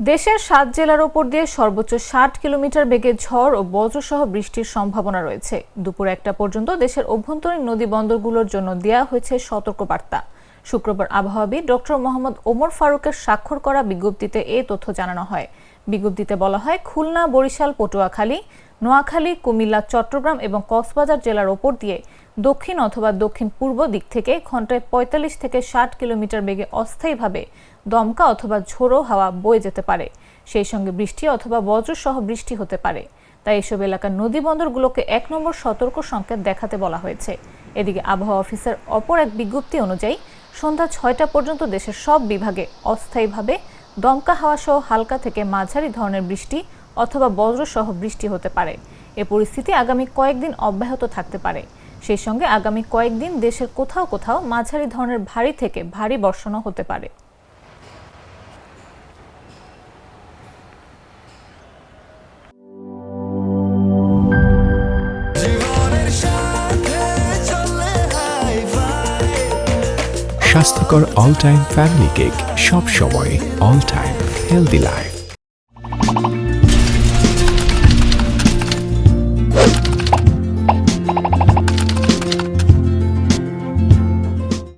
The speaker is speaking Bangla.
দেশের ৭ জেলার ওপর দিয়ে সর্বোচ্চ ৬০ কিলোমিটার বেগে ঝড় ও বজ্রসহ বৃষ্টির সম্ভাবনা রয়েছে। দুপুর ১টা পর্যন্ত দেশের অভ্যন্তরীণ নদী বন্দরগুলোর জন্য দেয়া হয়েছে সতর্কবার্তা। শুক্রবার আবহাওয়াবিদ ডক্টর মোহাম্মদ ওমর ফারুকের স্বাক্ষর করা বিজ্ঞপ্তিতে এই তথ্য জানানো হয়। বিজ্ঞপ্তিতে বলা হয়, খুলনা, বরিশাল, পটুয়াখালী, নোয়াখালী, কুমিল্লা, চট্টগ্রাম এবং কক্সবাজার জেলার ওপর দিয়ে দক্ষিণ অথবা দক্ষিণ পূর্ব দিক থেকে ঘন্টায় ৪৫ থেকে ৬০ কিলোমিটার বেগে অস্থায়ীভাবে দমকা অথবা ঝোড়ো হাওয়া বয়ে যেতে পারে। সেই সঙ্গে বৃষ্টি অথবা বজ্রসহ বৃষ্টি হতে পারে। তাই এসব এলাকার নদী বন্দরগুলোকে ১ নম্বর সতর্ক সংকেত দেখাতে বলা হয়েছে। এদিকে আবহাওয়া অফিসের অপর এক বিজ্ঞপ্তি অনুযায়ী সন্ধ্যা ৬টা পর্যন্ত দেশের সব বিভাগে অস্থায়ীভাবে দমকা হাওয়া সহ হালকা থেকে মাঝারি ধরনের বৃষ্টি অথবা বজ্রসহ বৃষ্টি হতে পারে। এ পরিস্থিতি আগামী কয়েকদিন অব্যাহত থাকতে পারে। সেই সঙ্গে আগামী কয়েকদিন দেশের কোথাও কোথাও মাঝারি ধরনের ভারী থেকে ভারী বর্ষণও হতে পারে। স্বাস্থ্যকর অল টাইম ফ্যামিলি কেক, সব সময় অল টাইম হেলদি লাইফ।